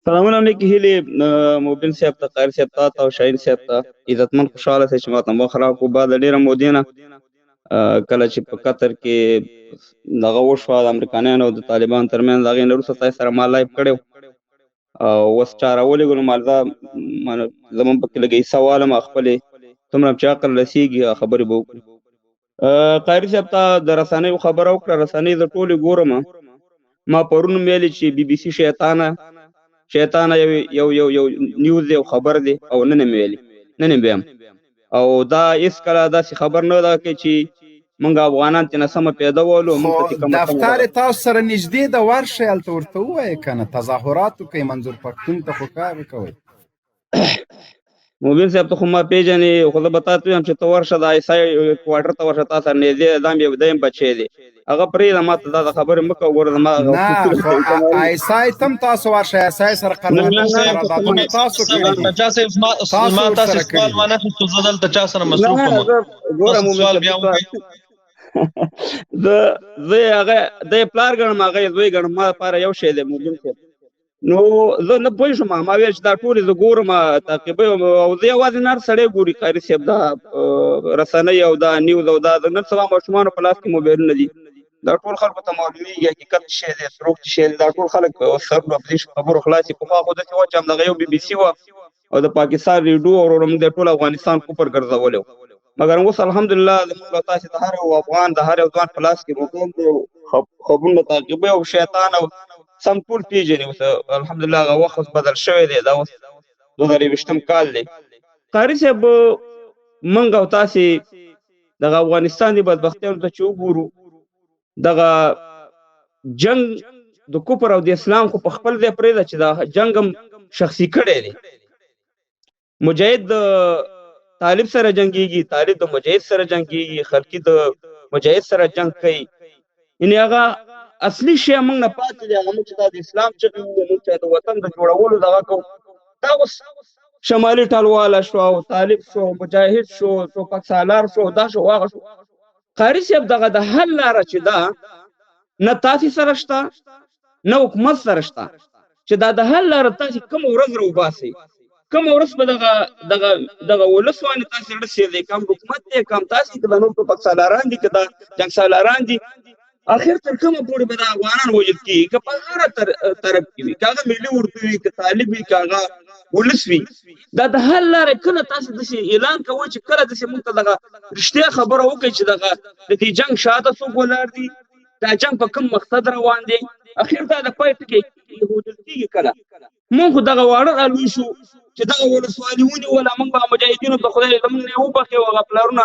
سلامونه نیکی هیلې مبین صاحب ته، قاری صاحب ته او شاهین صاحب ته. عزتمن خوشحاله سئ چې ماته مخ راکړو بعد ډېره مودې نه کله چې په قطر کې دغه وشوه د امریکایانو او د طالبانو ترمنځ، د هغې نه وروسته تاسې سره ما لایف کړی او اوس چا راولېږلو نو مالدا زمونږ پکې لږ حصه والم خپلې څومره چې عقل رسېږي خبرې به وکړو. قاری صاحب ته د رسنیو خبره وکړه. رسنۍ زه ټولې ګورم. ما پرون ویلې چې بي بي سي شیطانه یو نیوز دی او خبر دی او نن مې ویلي، نن یې ویم او دا هېڅکله داسې خبر نه ده کوي چې موږ افغانان ترېنه سمه پیدا ولو. خو دفتر تاسو سره نږدې ده، ورشئ هلته ورته ووایئ که نه، تظاهرات وکړئ، منظور پښتون ته خو کار وکوئ. مبین صاحب ته خو ما پېژنې، خو زه به تا ته ویم چې ته ورشه د ایسای کوارټر ته ورشه، تا سره نږدې دا مې دی بچی دی، هغه پرېږده ما ته دا خبرې مه کوه. ګوره زما نه ایسای ته هم تاسو ورشئ، ایسای سره قراردادونه تاسو کړي. چا صاحب ما تاسې سوال وانخېستو، زه دلته چا سره مصروف وم. ګوره سوال بیا زه یې هغه د یې پلار ګڼم، هغه یې زوی ګڼم، ما لپاره یو شی دی مبین صاحب. نو زه نه پوه شوم، ما ویل چې دا ټولې زه ګورم تعقیبوم او زه یوازې نه هر سړی ګوري قاري صاحب دا رسنۍ او دا نیوز او دا نن سبا ماشومانو په لاس کې موبایلونه دي، دا ټول خلکو ته معلومیږي حقیقت څه شی دی، دروغ څه شی دی، دا ټول خلک سر په خبرو خلاص دي. پخوا خو داسې وه چې همدغه یو بي بي سي وه او د پاکستان ریډیو او موږ ټول افغانستان کفر ګرځولی و، مګر اوس الحمدلله زموږ او تاسې د هر یو افغان د هر یو ځوان په لاس کې موبایل دی، خبرونه تعقیبوي او شیطان او سم ټول پېژني. اوس الحمدلله هغه وخت اوس بدل شوی دی، دا اوس 2020 کال دی. قاري صاحب موږ او تاسې دغه افغانستان د بدبختیانو ته چې وګورو، دغه جنگ د کفر او د اسلام خو په خپل ځای پرېږده چې دا جنګ هم شخصي کړی دی. مجاهد د طالب سره جنګېږي، طالب د مجاهد سره جنګېږي، خلقي د مجاهد سره جنګ کوي. یعنې هغه اصلي شی موږ نه پاتې دی، هغه موږ چې دا د اسلام چغې وو، موږ چې د وطن د جوړولو دغه کوو، دا اوس شمالي ټلواله شو او طالب شو مجاهد شو ټوپک سالار شو دا شو هغه شو. قاري صاحب دغه د حل لاره چې ده نه تاسې سره شته نه حکومت سره شته، چې دا د حل لاره تاسې کومه ورځ راوباسئ، کومه ورځ به دغه ولس باندې تاسې رسېږئ، کم حکومت دی کم تاسې که دا نور ټوپک سالاران دي که دا جنګ سالاران دي، اخر تر کومه پورې به د افغانان وژل کېږي، که په هره طرف کې وي، که هغه ملي اردو وي، که طالب وي، که هغه ولس وي. دا د حل لارې کله تاسې داسې اعلان کوئ چې کله داسې موږ ته دغه رښتیا خبره وکړئ چې دغه د دې جنګ شاته څوک ولاړ دي، دا جنګ په کوم مقصد روان دی، اخر دا د پای ټکی ایښودل کېږي. کله موږ خو دغه واړه رالوی شو چې دغه ولسوالي ونیوله، موږ به مجاهدینو ته خدای زموږ نه یې وبخښي او هغه پلرونه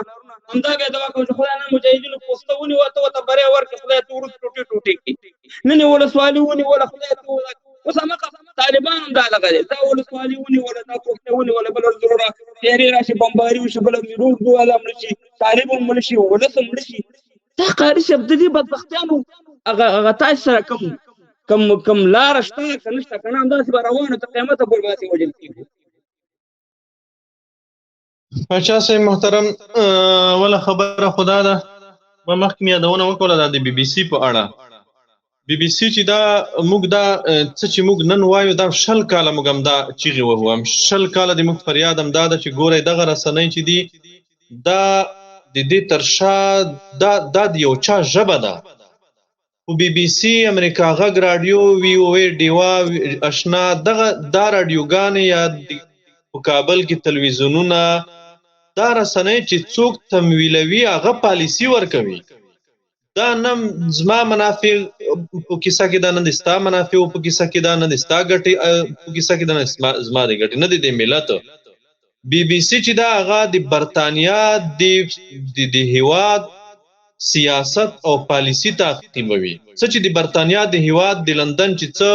همدا بیا دعا کوو چې خدای نن مجاهدینو پوسته ونیوه، ته ورته بری ورکړي، خدای ته وروسته ټوټې ټوټې کړي، نن یې ولسوالي ونیوله، خدای ته اوس هماغه طالبان هم دا دغه دی، دا ولسوالي ونیوله، دا پوسته ونیوله، بله ورځ ضروره تیارې راشي، بمباري وشي، بله ورځ روډ والا مړه شي، طالب هم مړه شي، ولس هم مړه شي. دا قاري صاحب د دې بدبختیانو هغه تاسې سره کم لاره شته که نشته، که نه همداسې به روانو تر قیامته پورې به داسې وژل کېږو. پاچا صاحب محترم، وله خبره خو دا ده، ما مخکې مې یادونه وکړله دا د بي بي سي په اړه. بي بي سي چې دا موږ دا څه چې موږ نن وایو دا 100 کاله موږ هم دا چیغې وهو، 100 کاله د موږ فریاد هم دا ده چې ګورئ دغه رسنۍ چې دي دا د دې تر شا دا د یو چا ژبه ده. خو بي بي سي، امریکا غږ راډیو، وي او اے ډیوا، اشنا دا راډیوګانې یا په کابل کې تلویزیونونه، دا رسنۍ چې څوک تمویلوي هغه پالیسي ورکوي. دا نه زما منافع په کیسه کې، دا نه د ستا منافع په کیسه کې، دا نه د ستا ګټې په کیسه کې، دا نه زما د ګټې، نه د ملت. بي بي سي چې دا هغه د برطانیا د هیواد سیاست او پالیسی تعقیبوي. څه چې د برطانیا د هیواد د لندن چې څه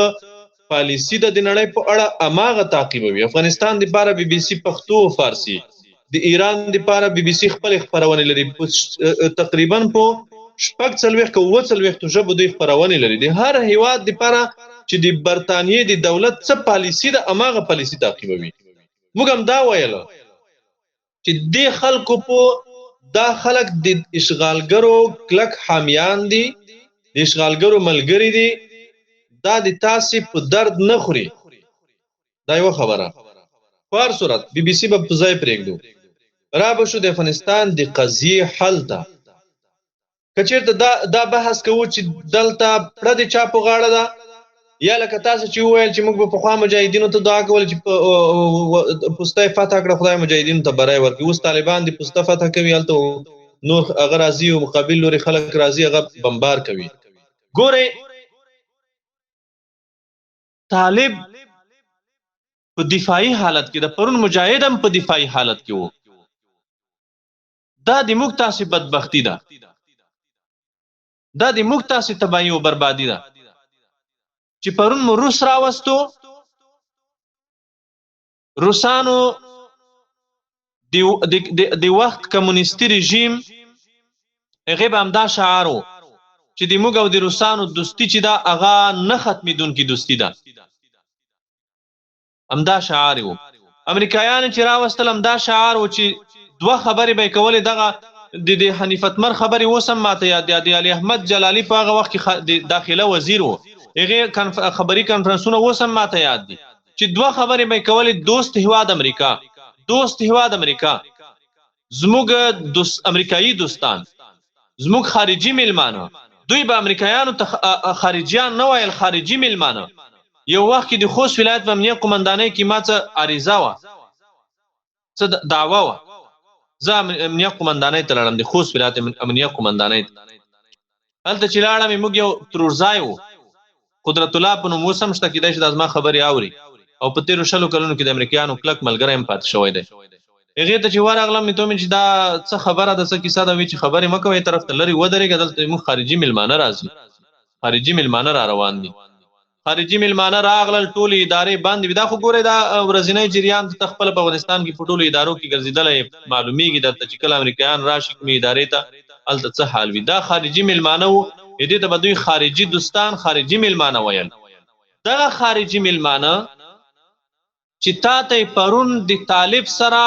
پالیسی د نړۍ په اړه اماغه تعقیبوي. افغانستان د لپاره بي بي سي پښتو او فارسی، د ایران د لپاره بي بي سي خپل خبرونه لري، تقریبا په 46 که 47 ژبو دوی خبرونه لري. د هر هیواد د لپاره چې د برطانیې د دولت څه پالیسی د اماغه پالیسی تعقیبوي. موږ هم دا ویل چې د خلکو په دا خلک د اشغالګرو کلک حامیان دي، د اشغالګرو ملګری دي، دا د تاسې په درد نه خوري. دا یو خبره. په هر صورت بي بي سي به په ځای پرېږدو، را به شو د افغانستان د قضیې حل ته. که چېرته دا بحث کوو چې دلته پړه د چا په غاړه ده، یا لکه تاسو چې وویل چې موږ به پخوا مجاهدینو ته دعا کول چې پسته فتح کړه خدای مجاهدینو ته بری ورکړي. اوس طالبان د پسته فتح کوي، هلته نور هغه راځي او مقابل لوري خلک راځي هغه بمبار کوي. ګورئ طالب په دفاعي حالت کې د پرون مجاهد هم په دفاعي حالت کې وو. دا د موږ تاسې بدبختی ده، دا د موږ تاسې تباهي او بربادي ده چې پرون مو روس راوستو. روسانو د وخت کمونیستي رژیم هغې به همدا شعار و چې د موږ او د روسانو دوستي چې ده هغه نه ختمېدونکې دوستي ده. همدا شعار و. امریکایانو چې راوستل همدا شعار و چې دوه خبرې به یې کولې. دغه د حنیفتمر خبرې اوس هم ماته یاد دی. د علي احمد جلالي په هغه وخت کې د داخله وزیر و، هغې خبري کنفرانسونه اوس هم ماته یاد دي چې دوه خبرې به یې کولې. دوست هیواد امریکا، دوست هیواد امریکا، زموږ امریکایي دوستان، زموږ خارجي میلمانه. دوی به امریکایانو ته خارجیان نه ویل، خارجي میلمانه. یو وخت کې د خوست ولایت په امنیه قمندانۍ کې ما څه عریضه وه، څه دعوه وه، زه امنیه قمندانۍ ته لاړم، د خوست ولایت امنیه قمندانۍ ته. هلته چې لاړم موږ یو ترورځای و، قدرت الله په نوم اوس هم شته، کېدای شي دا زما خبرې اوري، او په تېرو 20 کلونو کې د امریکایانو کلک ملګری هم پاتې شوی دی. هغې ته چې ورغلم مې ته چې دا څه خبره ده، څه کیسه ده. وی چې خبرې مه کوئ، طرف ته لرې ودرېږه، دلته موږ خارجي میلمانه راځي، خارجي میلمانه را روان دي. خارجي میلمانه راغلل، ټولې ادارې بندې وي. دا خو ګورئ دا ورځنی جریان ته خپله په افغانستان کې په ټولو ادارو کې ګرځېدلی معلومیږي درته چې کله امریکایان راشي کومې ادارې ته هلته څه حال وي. دا خارجي میلمانه وو، دې ته به دوی خارجي دوستان، خارجي میلمانه ویل. دغه خارجي میلمانه چې تا ته یې پرون د طالب سره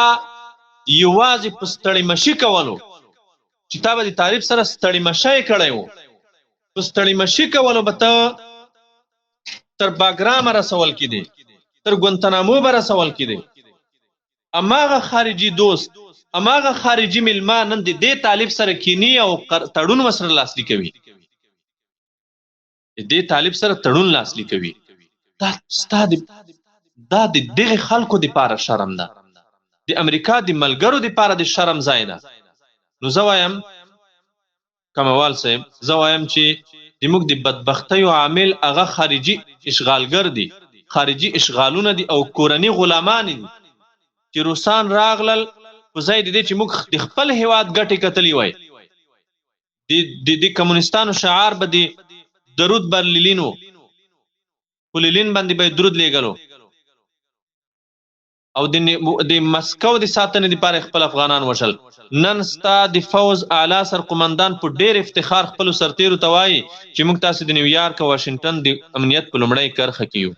یوازې په ستړی مشي کولو، چې تا به د طالب سره ستړی مشی کړی و، په ستړی مشي کولو به ته تر باګرامه رسول کېدې، تر ګونتنامو به رسول کېدې. هماغه خارجي دوست، هماغه خارجي میلمان نن د دې طالب سره کینی او تړون ورسره لاسلیک کوي، د دې طالب سره تړون لاسلیک کوي. دا د دغه خلکو دپاره شرم ده، د امریکا د ملګرو دپاره د شرم ځای ده. نو زه وایم کاموال صاحب، زه وایم چې زموږ د بدبختیو عامل هغه خارجي اشغالګر دي، خارجي اشغالونه دي او کورني غلامان دي چې روسان راغلل په ځای د دې چې موږ د خپل هیواد ګټې کتلی وای. د کمونستانو شعار به د درود بر لیلینو، په لیلین باندې به درود لیږلو، او د مسکو د ساتنې دپاره خپل افغانان وشل. نن ستا د فوز اعلی سرقمندان په ډېر افتخار خپلو سرتیرو ته وایي چې موږ تاسې د نیویارک او واشنګټن د امنیت په لومړۍ کرښه کې یو.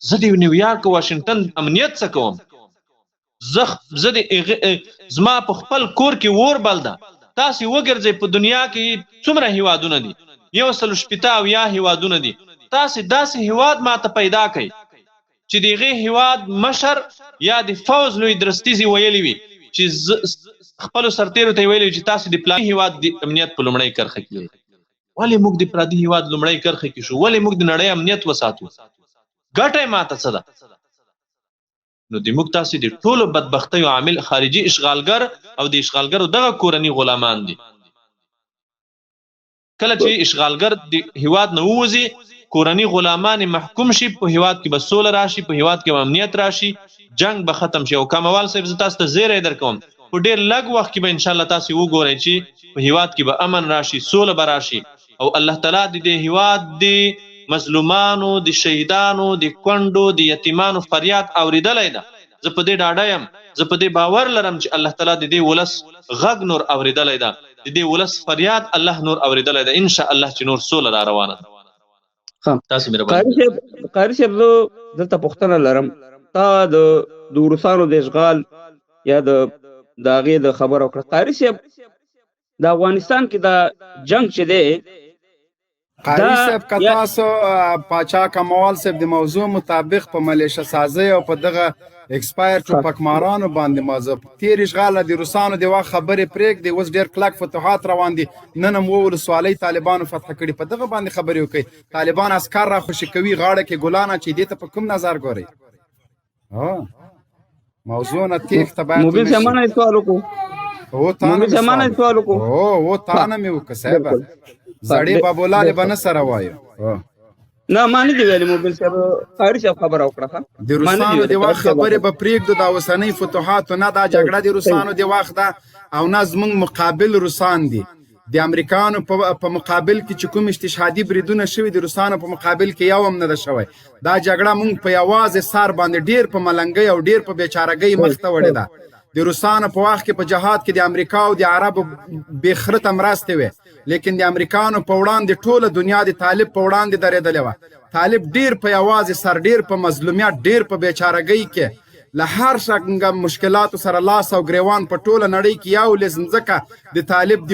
زه د نیویارک او واشنګټن امنیت څه کوم؟ زما په خپل کور کې اور بل ده. تاسې وګرځئ په دنیا کې څومره هیوادونه دي، 180 هیوادونه دي. تاسې داسې هیواد ماته پیدا کړئ چې د هغې هیواد مشر یا د فوز لوی درستیزي ویلی وي چې خپلو سرتیرو ته یې ویلی وي چې تاسې د پلاني هیواد د امنیت په لومړۍ کرښه کې یئ. ولې موږ د پردي هیواد لومړۍ کرښه کې شو؟ ولې موږ د نړۍ امنیت وساتو؟ ګټه یې ماته څه ده؟ نو د موږ تاسې د ټولو بدبختیو عامل خارجي اشغالګر او د اشغالګرو دغه کورني غلامان دي. کله چې اشغالګر د هیواد نه ووځي، کورني غلامان محکوم شي، په هیواد کې به سوله راشي، په هیواد کې به امنیت راشي، جنگ به ختم شي. او کاموال صاحب زه تاسو ته زیری درکوم په ډېر لږ وخت کې به انشاءالله تاسې وګورئ چې په هیواد کې به امن راشي، سوله به راشي، او الله تعالی د دې هیواد د مظلومانو، د شهیدانو، د کونډو، د یتیمانو فریاد اوریدلی ده. زه په دې ډاډه یم، زه په دې باور لرم چې الله تعالی د دې ولس غږ نور اوریدلی ده، د دې ولس فریاد الله نور اوریدلی ده. انشاءالله چې نور سوله را روانه ده. تاسو مهرباني. قاری صاحب زه دلته پوښتنه لرم، تا د روسانو د اشغال یا د هغې د خبره وکړه. قاری صاحب د افغانستان کې دا جنگ چې دی قاری صاحب که تاسو پاچا کاموال صاحب د موضوع مطابق په ملیشه سازۍ او په دغه ایکسپایر ټوپکمارانو باندې موضوع تیر اشغال د روسانو د وخت خبرې پرېږدي، اوس ډېر کلک فتوحات روان دي، نن هم ولسوالۍ طالبانو فتح کړي، په دغه باندې خبرې وکړي. طالبان عسکر را خوشي کوي غاړه کې ګلان اچوي، دې ته په کوم نظر ګورئ؟ موضوع نه تېښته باید مبین صاحب مانه سوال وکړو. مبین صاحب مانه سوال وکړو. او تا نه مې وکړه صاحب، زړې بابولالې به نه سره وایو. نه ما نه دی ویلي مبین صاحب، قاری صاحب خبره وکړه. د روسانو د وخت خبرې به پرېږدو، د اوسنۍ فتوحاتو نه، دا جګړه د روسانو د وخت ده او نه زموږ مقابل روسان دي. د امریکایانو په مقابل کې چې کوم استشهادي بریدونه شوي، د روسانو په مقابل کې یو هم نه ده شوی. دا جګړه موږ په یوازې سر باندې ډېر په ملنګۍ او ډېر په بیچارګۍ مخ ته وړې ده. د روسانو په وخت کې په جهاد کې د امریکا او د عربو بې خرته مرستې وې، لیکن د امریکایانو په وړاندې ټوله دنیا د طالب په وړاندې درېدلې وه. طالب ډېر په یوازې سر، ډېر په مظلومیت، ډېر په بیچارګۍ کې له هر څنګه مشکلاتو سره لاس او ګریوان په ټوله نړۍ کې یو لیز مځکه د طالب د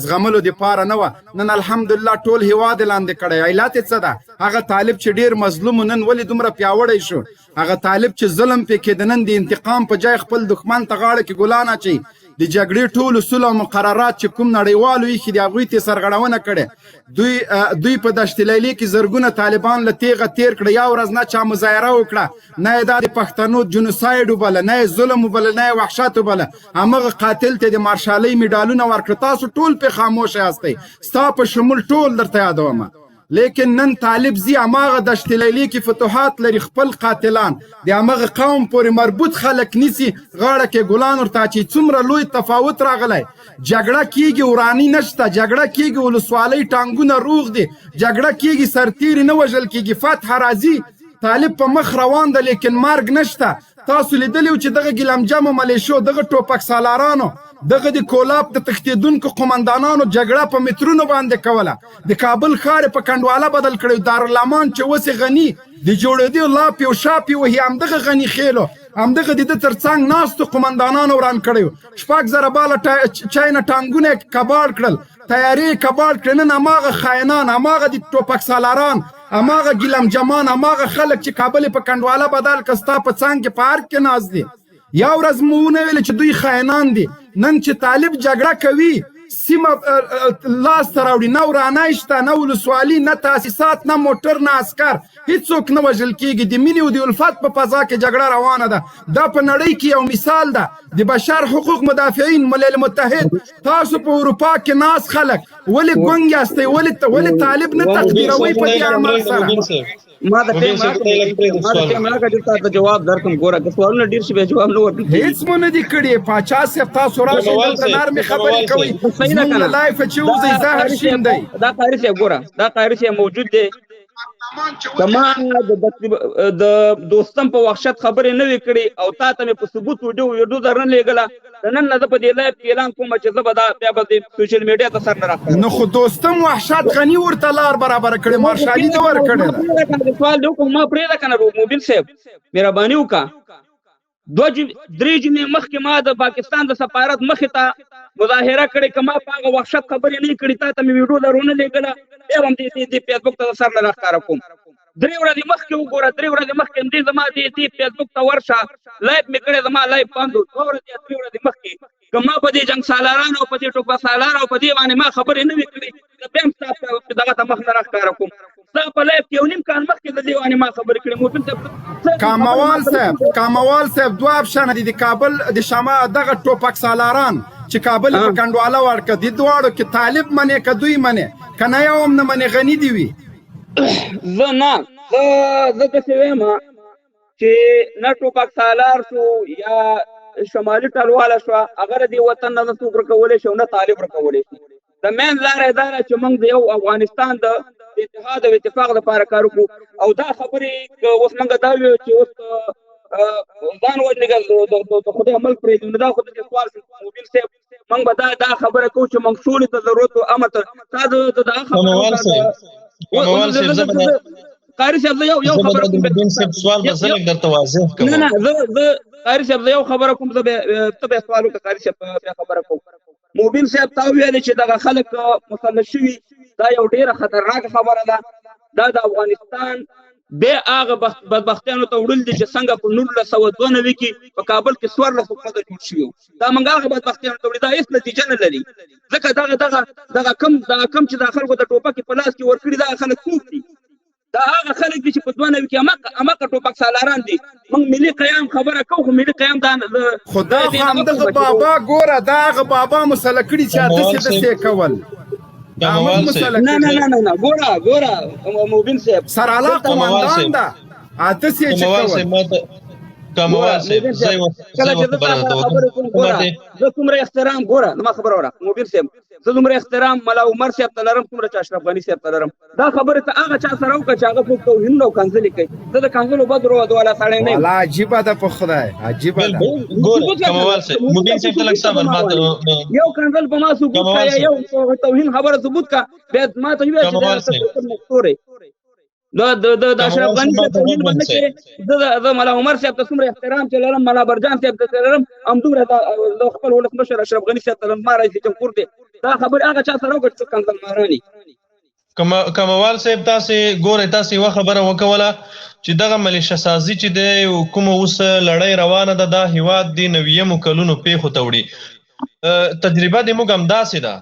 زغملو دپاره نه وه. نن الحمدلله ټول هېواد یې لاندې کړی. علت یې څه ده؟ هغه طالب چې ډېر مظلوم نن ولې دومره پیاوړی شو؟ هغه طالب چې ظلم پې کېده نن د انتقام په جای خپل دښمن ته غاړه کې ګلان اچوي. د جګړې ټول اصول او مقررات چې کوم نړیوالو ایښي دي هغوی ته سرغړونه کړې. دوی په دشت لیلې کې زرګونه طالبان له تیغه تیر کړه، یا ورځ نه چا مظاهره وکړه، نه یې دا د پښتنو جنوساید وبله، نه یې ظلم وبله، نه یې وحشت وبله. همغه قاتل ته د مارشالۍ میډالونه ورکړه. تاسو ټول پې خاموشه یاستئ، ستا په شمول ټول درته یادومه. لیکن نن طالب زی هماغه دشت لیلې کې فتوحات لري، خپل قاتلان د هماغه قوم پورې مربوط خلک نیسي، غاړه کې ګلان ورته اچوي. څومره لوی تفاوت راغلی. جګړه کېږي وراني نشته، جګړه کېږي ولسوالۍ ټانکونه روغ دي، جګړه کېږي سرتیري نه وژل کېږي، فتح راځي، طالب په مخ روان ده، لیکن مرګ نشته. تاسو لیدلی و چې دغه ګیلمجمو ملیشو، دغه ټوپک سالارانو، دغه د کولاب د تښتېدونکو قمندانانو جګړه په مترونو باندې کوله. د کابل ښار په کنډواله بدل کړی. دارالامان چې اوس غني د جوړېدو لاپې او شاپې وهي، همدغه غني خېلو همدغه د ده تر څنګ ناستو قمندانانو وران کړی و. 6,000 باله چاینه ټانکونه یې کباړ کړل، تیارې یې کباړ کړې. نن هماغه خاینان، هماغه د ټوپک سالاران، هماغه ګیلمجمان، هماغه خلک چې کابل په کنډواله بدل کړ، ستا په څنګ کې پارک کې ناست دي. یا ورځ مو ونه ویل چې دوی خاینان دي. نن چې طالب جګړه کوي، سیمه لاس ته راوړي، نه ورانۍ شته، نه ولسوالي، نه تاسیسات، نه موټر، نه عسکر، هیڅوک نه وژل کېږي. د مینې او د الفت په فضا کې جګړه روانه ده. دا په نړۍ کې یو مثال ده. د بشر حقوق مدافعین، ملل متحد، تاسو په اروپا کې ناس خلک ولې ګونګ یاستئ؟ ولې طالب نه تقدیروئ په دې عمل سره؟ ما د ټیم راکړه د جواب درکم. ګوره د سوالونو ډېر شي به جواب نه ورکړي. هیڅ مو نه دي کړي. پاچا صاحب تاسو راشئ دلته نرمې خبرې کوئ، زموږ له لایفه چې وځئ زهر شیندئ. دا قاری صاحب ګوره، دا قاری صاحب موجود دی. کما د دوستم په وحشت خبرې نه وي کړي او تا ته مې په ثبوت ویډیو درنه لېږله. نن نه زه په دې لایف کې اعلان کوم چې زه به دا بیا به د سوشل میډیا ته سر نه راښکاره. نو خو دوستم وحشت غني ورته لار برابره کړې، مارشالي نه ورکړې ده. سوال دی وکړم، ما پرېږده که نه مبین صاحب، مهرباني وکړه. 2-3 جمعې مخکې ما د پاکستان د سفارت مخې ته مظاهره کړې. که ما په هغه وحشت خبرې نه کړي، تا ته مې ویډیو درونه لېږله، بیا به هم دې فیسبوک ته سر نه راښکاره کوم. 3 ورځې مخکې وګوره، 3 ورځې مخکې همدې زما دې فیسبوک ته ورشه، لایف مې کړی، زما لایف بند و. 2 ورځې یا 3 ورځې مخکې که ما په دې جنګ سالارانو او په دې ټوپک سالار او په دې باندې ما خبرې نه وي کړي، زه بیا هم ستا دغه ته مخ نه راښکاره کوم. ستا په لایف کې 1.5 کال مخکې د دې باندې ما خبرې کړې. مبین صاحب کاموال صاحب 2 اپشنه دي. د کابل د شمال دغه ټوپک سالاران چې کابل په کنډواله ورکړه، د دواړو کې طالب منې که دوی منې، که نه یو هم نه منې، غني دي وي. زه نه، زه داسې وایم چې نه ټوپک سالار شو یا شمالي ټلواله شوه، هغه د دې وطن نه څوک ورکولی شي او نه طالب ورکولی شي. د مین لاره یې دا ده چې موږ د یو افغانستان د اتحاد او اتفاق لپاره کار وکړو. او دا خبرې اوس موږ دا ویو چې اوس ځان وژنې د خدای عمل پرېږدو، نو دا خو داسې سوال شو. مبین صاحب موږ به دا خبره کوو چې موږ سولې ته ضرورت و، امن ته. تا د هغه کاموال صاحب قاری صاحب زه یو خبره کوم. سوال به زه لږ درته واضح کوم. نه زه قاری صاحب زه یو خبره کوم، ته به سوال وکړه. قاری صاحب بیا خبره کوم. مبین صاحب تا ویل چې دغه خلک مسلط شوي دا یو ډیره خطرناک خبره ده. دا د افغانستان بیا هغه بدبختیانو ته وړل دي چې څنګه په 1992 کې په کابل کې 14 حکومت جوړ شوي. دا موږ هغه بدبختیانو ته وړي، دا هېڅ نتیجه نه لري. ځکه دغه کم چې د خلکو د ټوپک په لاس کې ورکړي دا خلک څوک دي؟ دا هغه خلک دي چې په 92 کې اماقه ټوپک سالاران دي. موږ ملي قیام خبره کوو، خو ملي قیام دا خدا خو همدغه بابا ګوره، دا هغه بابا مسله کړي چې داسې کول. نه ګوره مبین صاحب سرالا قومندان ده داسې چې کول. کاموال صاحب زه څومره احترام ګوره ما خبره وره مبین صاحب، زه دومره احترام ملا عمر صاحب ته لرم څومره چې اشرف غني صاحب ته لرم. دا خبره ته هغه چا سره وکړه چې هغه څوک توهین او کنځلې کوي. زه د کنځلو بد والا سړی نه یم. والله عجیبه ده په خدای، عجیبه ده. ګوره کاموال صاحب مبین صاحب ته لږ صبر ماته یو کنځل په ما ثبوت کړه، یو توهین خبره ثبوت کړه، بیا ما ته ویل چې مختورې د اشرف غني صاحب توهین باندې کې د ملا عمر صاحب ته څومره احترام چې لرم، ملا برجان صاحب ته لرم، همدومره د خپل ولسمشر اشرف غني صاحب ته لرم. ما رئیس جمهور دی. دا خبر هغه چا سره وکړه چې کنځل مارانی. کاموال صاحب تاسې ګوره، تاسې یوه خبره وکوله چې دغه ملیشه سازي چې دی کومه اوس لړۍ روانه ده، دا هیواد د 90 کلونو پیښو ته وړي. تجربه د موږ همداسې ده.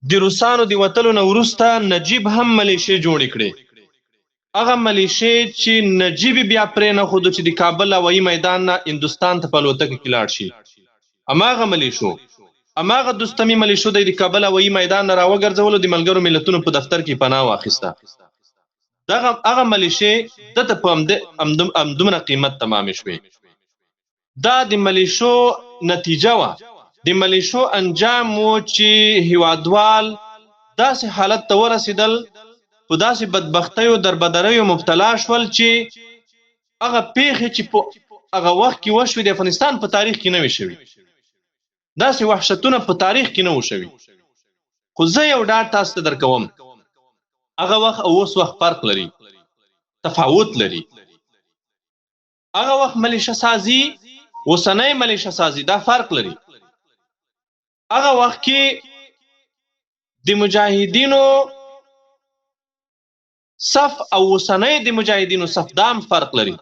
د روسانو د وتلو نه وروسته نجیب هم ملیشې جوړې کړې. هغه ملیشې چې نجیب بیا پرې نه ښودو چې د کابل هوایي میدان نه هندوستان ته په الوتکه کې لاړ شي. هماغه ملیشو، هماغه دوستمي ملیشو د کابل هوایي میدان نه راوګرځولو، د ملګرو ملتونو په دفتر کې پناه واخیسته. دغه هغه ملیشې دته په همدومره قیمت تمامې شوې. دا د ملیشو نتیجه وه، د ملیشو انجام و چې هیوادوال داسې حالت ته ورسېدل، په داسې بدبختیو دربدریو مبتلا شول چې هغه پیښې چې په هغه وخت کې وشوې د افغانستان په تاریخ کې نه وي شوي. داسې وحشتونه په تاریخ کې نه وو شوي. خو زه یو ډاډ تاسو ته درکوم، هغه وخت او اوس وخت فرق لري، تفاوت لري. هغه وخت ملیشه سازي، اوسنۍ ملیشه سازي، دا فرق لري. هغه وخت کې د مجاهدینو صف او اوسنۍ د مجاهدینو صف دام فرق لري.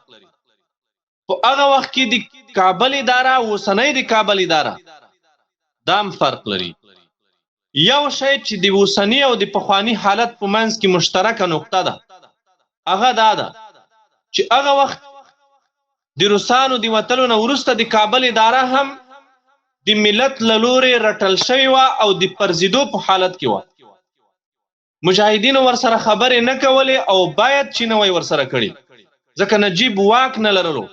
په هغه وخت کې د کابل اداره او اوسنۍ د کابل اداره دام فرق لري. یو شی چې د اوسنی او د پخوانی حالت په منځ کې مشترکه نقطه ده، هغه دا ده چې هغه وخت د روسانو د وتلو نه وروسته د کابل اداره هم د ملت له لورې رټل شوې وه او د پرځېدو په حالت کې وه. مجاهدینو ورسره خبرې نه کولې او باید چې نه وای ورسره کړي، ځکه نجیب واک نه لرلو.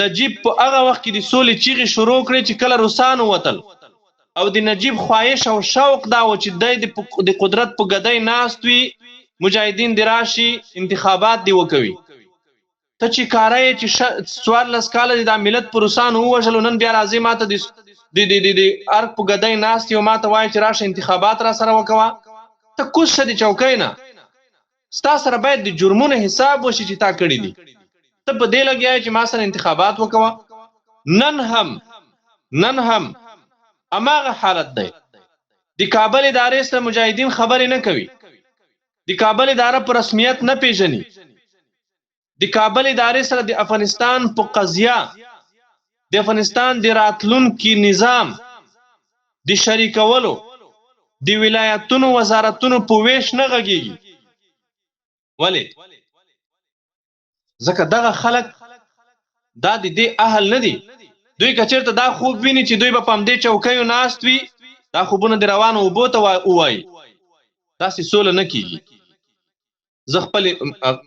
نجیب په هغه وخت کې د سولې چیغې شروع کړې چې کله روسانو وتل، او د نجیب خواهش او شوق دا و چې دی د قدرت په ګدۍ ناست وي، مجاهدین دی راشي انتخابات دی وکوي. ته چې کاره یې چې 14 کاله د ملت په روسانو ووژلو، نن بیا راځي ماته د ارګ په ګدۍ ناست یو ماته وایي چې راشه انتخابات را سره وکوه. ته کوز شه د چوکۍ نه، ستا سره باید د جرمونو حساب وشي چې تا کړي دي. ته په دې لګیا یې چې ما سره انتخابات وکوه. نن هم هماغه حالت دی. د کابل ادارې سره مجاهدین خبرې نه کوي، د کابل اداره په رسمیت نه پیژني. د کابل ادارې سره د افغانستان په قضیه، د افغانستان د راتلونکي نظام د شریکولو، د ولایتونو وزارتونو په ویش نه غږیږي. ولې؟ ځکه دغه خلک دا د دې اهل نه دي. دوی که چېرته دا خوب ویني چې دوی به په همدې چوکیو ناست وي، دا خوبونه د روانو اوبو ته ووایي، داسې سوله نه کېږي. زه خپلې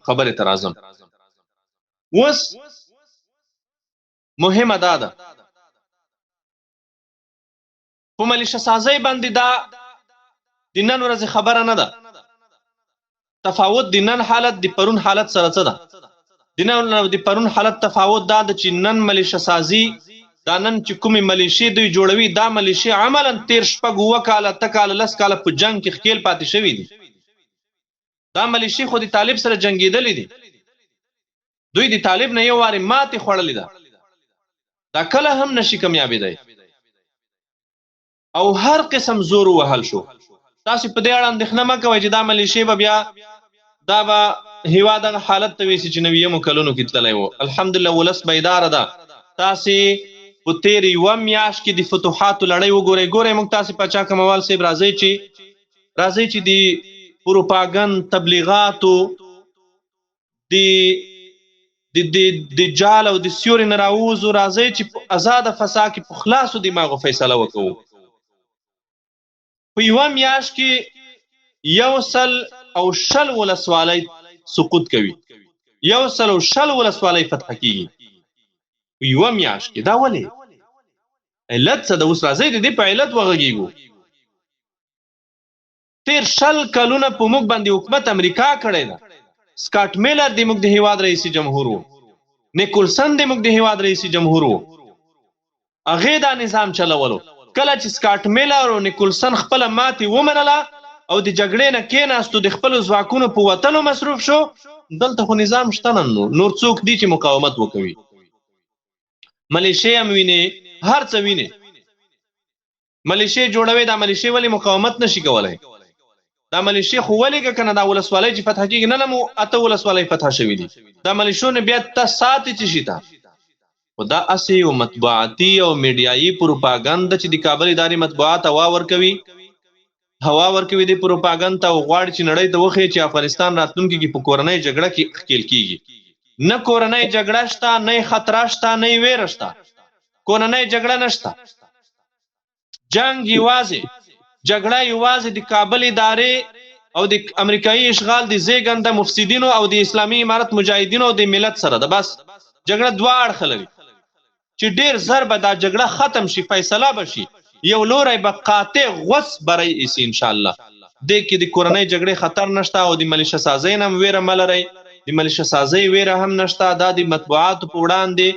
خبرې ته راځم. اوس مهمه دا ده، په ملیشه سازۍ باندې دا د نن ورځې خبره نه ده. تفاوت د نن حالت د پرون حالت سره څه ده؟ د نن او د پرون حالت تفاوت دا ده چې نن ملیشه سازي، دا نن چې کومې ملیشې دوی جوړوي، دا ملیشې عملا 13 7 کاله 8 کاله 10 کاله په جنگ کې ښکېل پاتې شوي دي. دا ملیشې خو د طالب سره جنګېدلې دي. دوی د طالب نه یو وارې ماتې خوړلې ده. دا کله هم نشي کامیابېدی. او هر قسم زور وهل شو، تاسو په دې اړه اندېښنه مه کوئ چې دا ملیشې به بیا دا به هیواد هغه حالت ته ویسي چې 90 کلونو کې تللی و. الحمدلله ولس بیداره ده. تاسې په تېر یوه میاشت کې د فتوحاتو لړۍ وګورئ. ګورئ موږ تاسې پاچا کاموال صاحب راځئ چې د پروپاګند تبلیغاتو د جال او د سیوري نه راووځو. راځئ چې په ازاده فضا کې په خلاصو دماغو فیصله وکړو. په یوه میاشت کې 100 ولسوالۍ سقوط کوي. 100 ولسوالۍ فتح کیږي په یوه میاشت کې. دا ولې علت څه ده؟ اوس راځئ د دې په علت وغږیږو. تېر 20 کلونه په موږ باندې حکومت امریکا کړی ده. سکاټ میلر د موږ د هیواد رئیس جمهور و. نیکولسن د موږ د هیواد رئیس جمهور و. هغې دا نظام چلولو. کله چې سکاټ میلر او نیکولسن خپله ماتې ومنله او د جګړې نه کېناستو، د خپلو ځواکونو په وتلو مصروف شو، دلته خو نظام شته نن نور څوک دي چې مقاومت وکوي. ملیشې هم وینې، هر څه وینې. ملیشې جوړوي. دا ملیشې ولې مقاومت نشي کولی؟ دا ملیشې خو ولې که نه دا ولسوالۍ چې فتح کېږي، نن هم 8 ولسوالۍ فتح شوي دي. دا ملیشو نه بیا ته ساتې څه شي ته؟ خو دا اسې یو مطبوعاتي او میډیایي پروپاګند ده چې د کابل ادارې مطبوعات هوا ورکوي د پروپاګند ته، او غواړي چې نړۍ ته وښیي چې افغانستان راتلونکي کې په کورنۍ جګړه کې ښکېل کېږي. نه کورنۍ جګړه شته، نه خطره شته، نه ویره شته. کورنۍ جګړه نشته. جنګ جګړه یوازې د کابل ادارې او د امریکایي اشغال د زیږنده مفسدینو او د اسلامي امارت مجاهدینو او د ملت سره ده. بس جګړه دوه اړخه لري چې ډیر زر به دا جګړه ختم شي، فیصله بشي. یو لوری به قاطع غوڅ بری ایسي ان شاء الله. دې کې د کورنۍ جګړې خطر نشته او د ملیشه سازۍ نه هم ویره مه لرئ. د ملیشه سازۍ ویره هم نشته. دا د مطبوعاتو په وړاندې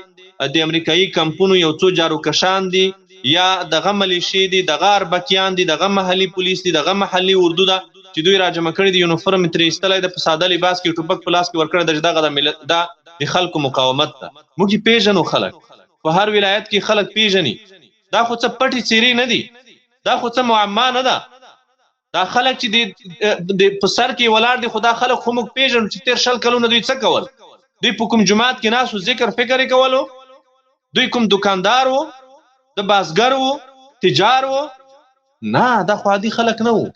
د امریکایي کمپونو یو څو جاروکشان دي، یا دغه ملیشې دي، دغه اربکیان دي، دغه محلي پولیس دي، دغه محلي اردو ده چې دوی راجمع کړي دي. یونیفورم یې ترې ایستلی ده، په ساده لباس کې ټوپک په لاس کې ورکړی ده چې دغه د ملت دا د خلکو مقاومت ده. موږ یې پیژنو. خلک په هر ولایت کې خلک پیژني. دا خو څه پټې څیرې نه دي، دا خو څه معما نه ده. دا خلک چې د په سر کې ولاړ دي، خو دا خلک خو موږ پیژنو چې تېر 20 کلونه دوی څه کول. دوی په کوم جماعت کې ناست و، ذکر فکر یې کولو. دوی کوم دکاندار و، د بازګر و، تجار و؟ نه، دا خو عادي خلک نه وو.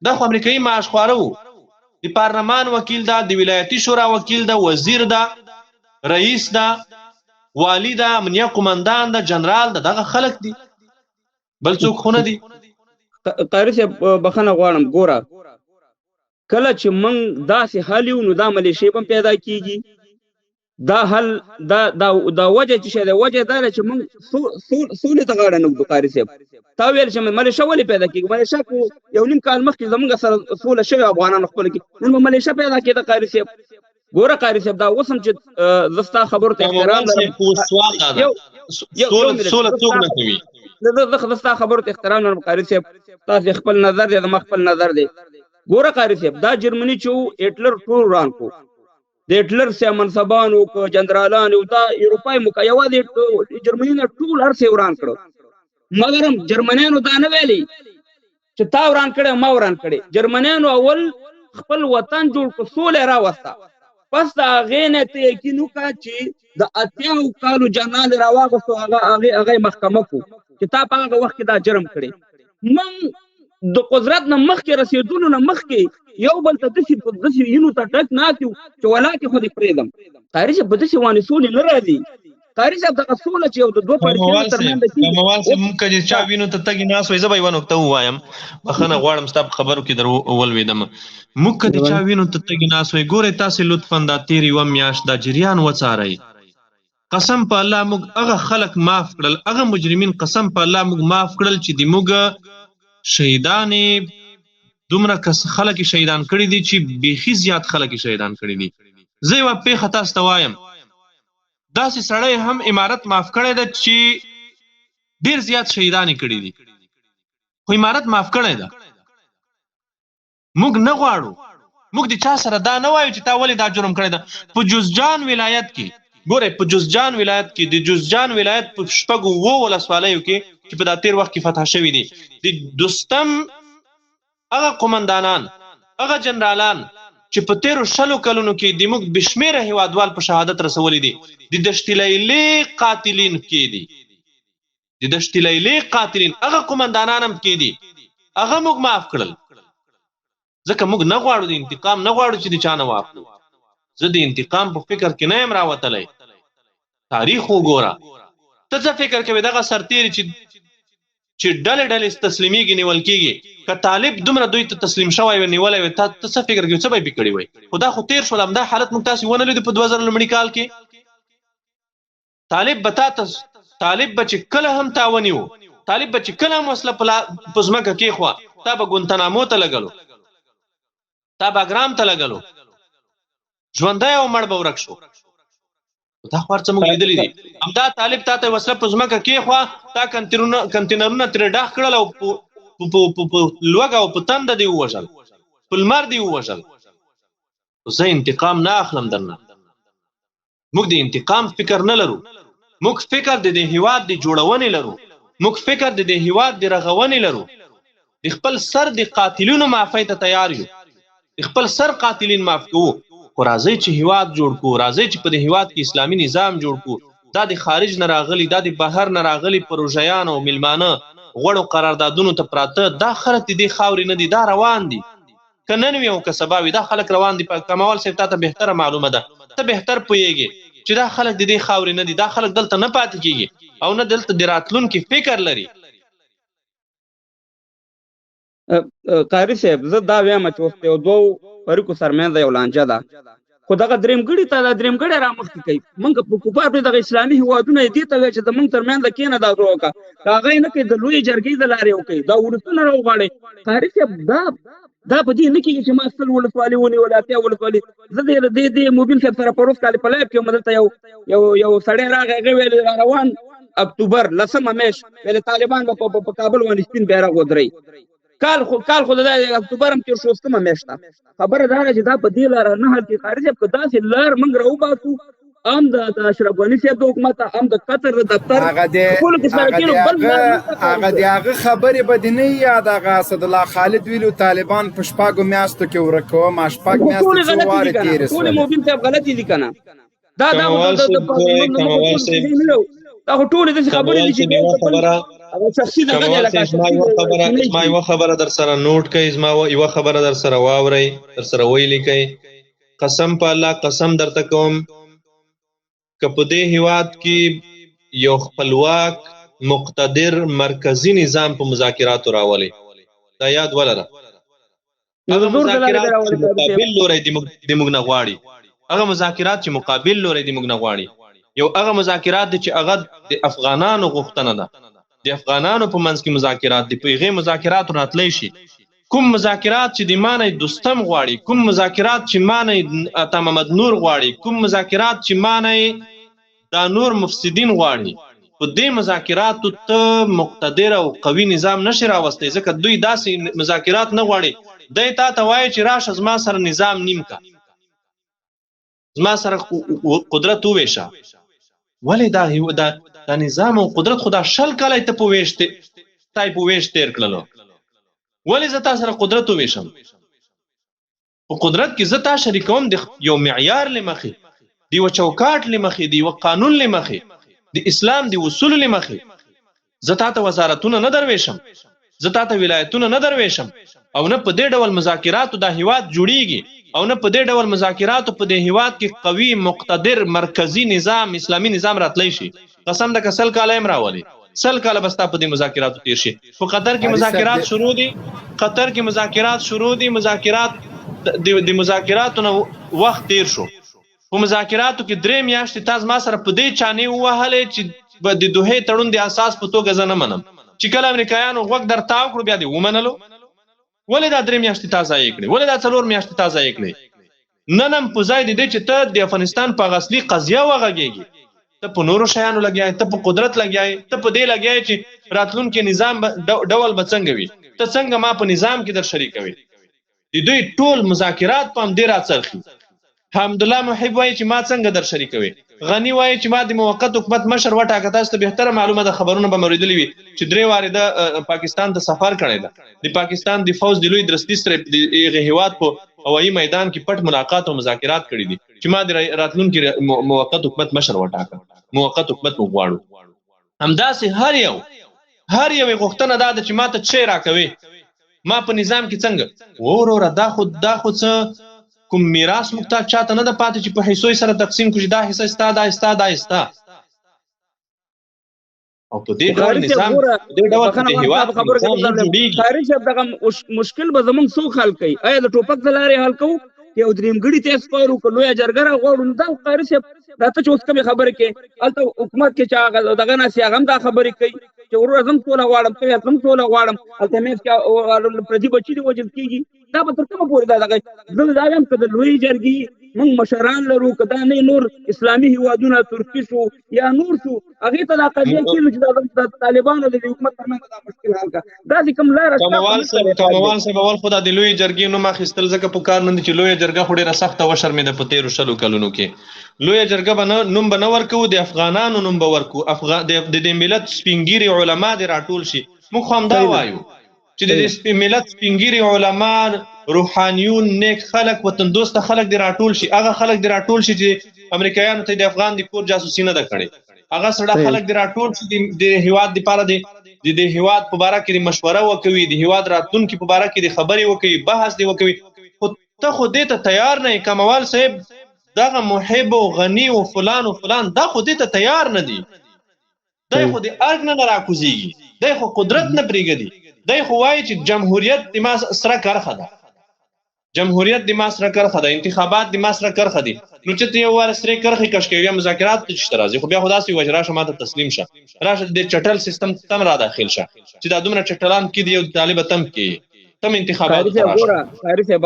دا خو امریکایي معاشخواره وو. د پارلمان وکیل ده، د ولایتي شورا وکیل ده، وزیر ده، رئیس ده، والی ده، امنیه قمندان ده، جنرال ده. دغه خلک دي، بل څوک خو نه دي. قاری صاحب بخښنه غواړم. ګوره کله چې موږ داسې حال یو نو دا ملیشې به پیدا کېږي. دا حل دا وجه چې شاید وجه دا چې موږ سولې ته غاړه نه ږدو. قاری صاحب تا ویل چې ملیشه ولې پیدا کېږي؟ ملیشه خو 1.5 کال مخکې زموږ سره سوله شوې افغانانو خپله کې، نن به ملیشه پیدا کېده. قاری صاحب ګوره قاری صاحب دا اوس هم چې زه ستا خبرو ته احترام لرم، زه ستا خبرو ته احترام لرم قاری صاحب. تاسې خپل نظر دی، زما خپل نظر دی. ګوره قاری صاحب دا جرمني چې و هټلر ټول وران کړو. د هټلر سه منصبانو که جنرالانو دا اروپای یوازې جرمني نه ټول هر څه وران کړو. مګر هم جرمنیانو دا نه ویلي چې تا وران کړی ما وران کړی. جرمنیانو اول خپل وطن جوړ کړ، سوله راوسته. پس د هغې نه ته یقین وکړه چې د 80 کالو جنرال راواغوستو، هغه محکمه کړو چې تا په هغه وخت کې دا جرم کړی. موږ د قدرت نه مخکې رسېدلو نه مخکې یو بل ته داسې وینو ته ټک ناست یو چې ولاکې خو دې پرېږدم. قاري صاحب په داسې وانې سولې نه راځي. قاری صاحب دغه سوله چې یو د دوه پړکینو ترمنځ د کاموال صاحب موږ که چا وینو ته تګې ناست وای، زه به یوه نکته ووایم، بخښنه غواړم ستا په خبرو کې در ولوېدم. موږ که د چا وینو ته تګې ناست وای، ګورئ تاسې لطفا دا تېر یوه میاشت دا جریان وڅارئ. قسم په الله موږ هغه خلک معاف کړل، هغه مجرمین قسم په الله موږ معاف کړل چې د موږ شهیدانې دومره خلک شهیدان کړي دي چې بیخي زیات خلک شهیدان کړي دي. زه یوه پېښه تاسو ته وایم، داسې سړی هم امارت معاف کړی ده چې ډېر زیات شهیدانې کړي دي، خو امارت معاف کړی ده. موږ نه غواړو، موږ د چا سره دا نه وایو چې تا ولې دا جرم کړی ده. په جوزجان ولایت کې ګورئ، په جوزجان ولایت کې د جوزجان ولایت په 6 ولسوالیو کې چې په دا تېر وخت کې فتح شوي دي، د دوستم هغه قومندانان هغه جنرالان چې په تیرو 100 کلونو کې د موږ بشمیره هیوادوال په شهادت رسولي دي د دشت لیلې قاتلین کې دي د دشت لیلې قاتلین هغه قومندانان هم کې دي هغه موږ معاف کړل ځکه موږ نه غواړو د انتقام نه غواړو چې د چا نه واخلو زه د انتقام په فکر کې نه یم راوتلی تاریخ وګوره ته څه فکر کوې دغه سرتیري چې ډلې ډلې تسلیمیږي نیول کېږي که طالب دومره دوی ته تسلیم شوی وي نیولی وي ته څه فکر کوې څه به یې پې کړي وی خو دا خو تېر شول همدا حالت موږ تاسې ونه لیدو په 2000 لومړي کال کې طالب به چې کله هم تا ونیو طالب به چې کله هم وسله په ځمکه کېښوه تا به ګونتنامو ته لګلو تا به اګرام ته لګلو ژوندی او مړ به ورک شو دا خو هر څه موږ لیدلي دي همدا طالب تا ته وسله په ځمکه کېښوه تا کنټینرونه ترې ډاخ کړل او په لوږه او په تنده دې ووژل په لمر دې ووژل زه انتقام نه اخلم درنه موږ د انتقام فکر نه لرو موږ فکر د دې هیواد د جوړونې لرو موږ فکر د دې هیواد د رغونې لرو د خپل سر د قاتلینو معافۍ ته تیار یو د خپل سر قاتلین معاف کوو خو راځئ چې هیواد جوړ کړو راځئ چې په دې هیواد کې اسلامي نظام جوړ کړو دا د خارج نه راغلي دا د بهر نه راغلي پروژیان او میلمانه غوړو قراردادونو ته پراته دا خلک د دې خاورې نه دي دا روان دي که نن وي او که سبا وي دا خلک روان دي کاموال صاحب تا ته بهتره معلومه ده ته بهتر پوهیږي چې دا خلک د دې خاورې نه دي دا خلک دلته نه پاتې کېږي او نه دلته د راتلونکي فکر لري قاری صاحب زه دا وایم چې اوس یو دوو فریقو سرمنځ یو لانجه ده خو دغه درېمګړي ته دا درېمګړی رامخکې کوي موږ په کفار پرې دغه اسلامي هېوادونه یې دې ته وایي چې زموږ ترمنځ کښېنه دا وکړه که هغه یې نه کوي د لویې جرګې د لارې وکوي دا ولسونه راوغواړئ قاري صاحب دا په دې نه کېږي چې ما 100 ولسوالۍ ونیول 80 ولسوالۍ زه د مبین صاحب سره په روز کال په لایف کې وم دلته یو سړی راغی هغې ویل روان اکتوبر 10 میاشت ویل طالبان به په کابل باندې سپین بیرغ ودرئ کال خو د اکتوبر هم تېر شو 8 میاشت ده خبره دا ده چې دا په دې لاره نه حل کېږي قاري صاحب که داسې لار موږ راوباسو هم د اشرف غني صاحب د حکومت هم د قطر د دفتر ټولو کې سره کېنو هغه د هغه خبرې به دې نه یاد هغه اسدالله خالد ویلو طالبان په شپږو میاشتو کې ورک کوم شپږ میاشتې څو وارې تېرې شولې مبین صاحب غلطي دي که نه دا کاموال صاحب دا خو ټولې داسې خبرې دي چې ما یو خبره در سره نوٹ کړئ زما یو خبره در سره واورئ در سره ویلې کړئ قسم په الله قسم درته کوم که په دې هیواد کې یو خپلواک مقتدر مرکزی نظام په مذاکراتو راولي دا یاد ولره هغه مذاکرات چې مقابل لوري د موږ نه غواړي هغه مذاکرات چې مقابل لوري د موږ نه غواړي یو هغه مذاکرات دي چې هغه د افغانانو غوښتنه ده د افغانانو په منځ کې مذاکرات دي په هغې مذاکرات راتلی شي کوم مذاکرات چې د مانه دوستم غواړي کوم مذاکرات چې مانه عطا محمد نور غواړي کوم مذاکرات چې مانه دا نور مفسدین غواړي په دې مذاکراتو ته مقتدر او قوي نظام نشي راوستی ځکه دوی داسې مذاکرات نه غواړي دی تا ته وایي چې راشه زما سره نظام نیم کا زما سره قدرت وویشه ولې دا نظام او قدرت خدا شل کاله ته په ویش تیر کړلو ولې زه تا سره قدرت وویشم په قدرت کې زه تا شریکوم د یو معیار لمخې د یو چوکاټ لمخې د یو قانون لمخې د اسلام د اصولو لمخې زه تا ته وزارتونه نه درویشم زه تا ته ولایتونه نه درویشم او نه په دې ډول مذاکراتو دا هیواد جوړیږي او نه په دې ډول مذاکراتو په دې هیواد کې قوي مقتدر مرکزی نظام اسلامي نظام راتلی شي قسم د کسل کاله هم راولي 100 کاله بستا په دې مذاکراتو تیر شي په قطر کې مذاکرات شروع دي قطر کې مذاکرات شروع دي مذاکرات د مذاکراتو نه وخت تیر شو په مذاکراتو کې 3 میاشتې تاسو ما سره په دې چانه وهلې چې د دوه تړون د اساس په توګه زنه منم چې کله امریکایانو وخت در تاو کړو بیا دې ومنلو ولې دا 3 میاشتې تازه یې کړې ولې دا 4 میاشتې تازه یې کړې نن هم په ځای دې چې ته د افغانستان په اصلي قضیه وغږېږي ته په نورو شیانو لګیای ته په قدرت لګیای ته په دې لګیای چې راتلونکي نظام ډول به څنګه وي ته څنګه ما په نظام کې در شریکوي د دوی ټول مذاکرات په هم دې راڅرخي حمدالله محب وایي چې ما څنګه در شریکوي غنی وایي چې ما د موقت حکومت مشر وټاکه. تاسو ته بهتره معلومه ده، خبرونه به مریدلی وي چې 3 وارې د پاکستان ته سفر کړی ده. د پاکستان د فوج د لوی درستي سره د هیواد په هوایي میدان کې پټ ملاقات او مذاکرات کړي دي چې ما د راتلونکي موقت حکومت مشر وټاکه، موقت حکومت مو غواړو. همداسې هر یو غوښتنه دا ده چې ما ته څه راکوي، ما په نظام کې څنګه وروره دا خو څه کوم میراث موږ ته چاته نه ده پاتې چې په حصو سره تقسیم کړي، دا حصه ستا، دا ستا، دا ستا. او په دې ډول نظام دې ډول د هیواد نظام نه جوړیږي. قاری صاحب دغه مشکل به زمونږ څوک حل کوي؟ آیا د ټوپک د لارې حل کوو که یو درېمګړي ته سپارو که لویه جرګه راغواړو؟ نو دا قاری صاحب دا ته چې اوس کومې خبرې کوې، هلته حکومت کې چې هغه دغه ناست هغه هم دا خبرې کوي چې وروره زه هم سوله غواړم، ته هم سوله غواړم، هلته میز کې پردي بچي دې وژل کېږي. دا به تر کومه پورې دا دغه زه دا وایم که د لویې جرګې موږ مشران لرو، که دا نه نور اسلامي هیوادونه ترکي شو یا نور شو، هغې ته دا قضیه کېږي چې د طالبانو د حکومت تر منځ دا مشکل حل کړه. داسې کوم لاره کاموال صاحب اول خو دا د لویې جرګې نوم اخیستل ځکه په کار نه دي چې لویه جرګه خو ډېره سخته وشرمېده په تېرو 100 کلونو کې. لویه جرګه به نوم به نه ورکوو، د افغانانو نوم به ورکوو، د دې ملت سپینګیري علما دې راټول شي. موږ خو همدا وایو چې د دې ملت سپینګیري علما، روحانیون، نیک خلک، وطن دوسته خلک دې راټول شي. هغه خلک دې راټول شي چې امریکایانو ته د افغان د کور جاسوسي نه ده کړې. هغه سړه خلک دې راټول شي د هیواد دپاره د هیواد په باره کې د مشوره وکوي، د هیواد راتلونکي په باره کې د خبرې وکوي، بحث دې وکوي. خو ته خو دې ته تیار نه یې. کاموال صاحب دغه محب او غني او فلان او فلان دا خو دې ته تیار نه دي. دی خو د ارګ نه راکوزېږي، دی خو قدرت نه پرېږدي. دی خو وایي چې جمهوریت د ما سره کرخه ده، جمهوریت د ما سره کرخه ده، انتخابات د ما سره کرخه دي. نو چې ته یو وار سرې کرخې کش کوي، بیا مذاکرات ته چې راځي، خو بیا خو داسې وایي راشه ما ته تسلیم شه، راشه د چټل سیستم تم را داخل شه چې دا دومره چټلان کې دي او طالب تم کې تم انتخابات ته راشه. قاری صاحب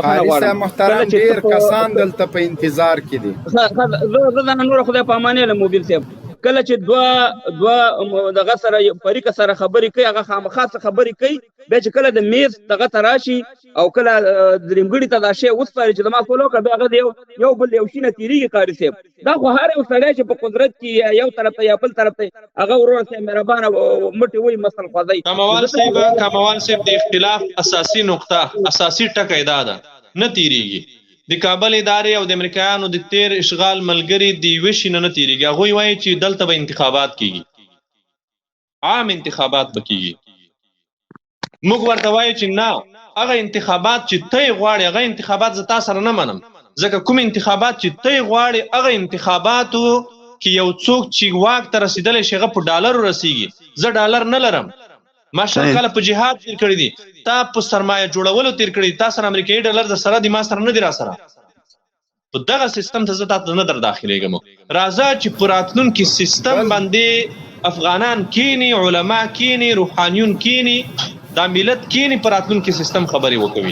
محترم ډېر کسان دلته په انتظار کې دي. زه د نور خدای په امان له مبین صاحب کله چې دوه دغه سره فریق سره خبرې کوي، هغه خامخا خبرې کوي، بیا چې کله د میز دغه ته راشي او کله درېمګړي ته دا شی وسپاري چې زما فولو کړه، بیا هغه د یو بل یو شي نه تېرېږي. قاری صاحب دا خو هر یو سړی چې په قدرت کې یو طرف ته یا بل طرف ته هغه ورور صاحب مهربانه مټې وایي مسل خوځوي. کاموال صاحب د اختلاف اساسي نقطه، اساسي ټکی دا ده نه تېرېږي. د کابل ادارې او د امریکایانو د تیر اشغال ملګري د یوې شي نه تېرېږي. هغوی وایي چې دلته به انتخابات کېږي، عام انتخابات به کېږي. موږ ورته وایو چې نه، هغه انتخابات چې ته یې غواړې هغه انتخابات زه تا سره نه منم، ځکه کوم انتخابات چې ته یې غواړې هغه انتخاباتو کې یو څوک چې واک ته رسېدلی شي هغه په ډالرو رسېږي. زه ډالر نه لرم، ما شل کاله په جهاد تیر کړی دي، تا په سرمایه جوړولو تیر کړی، تا سره امریکایي ډالر در سره دي، ما سره نه دي را سره. په دغه سیستم ته زه تاته نه در داخلېږم. راځه چې په راتلونکي سیستم باندې افغانان کینی، علما کینی، روحانیون کینی، دا ملت کینی، په راتلونکي سیستم خبرې وکوي.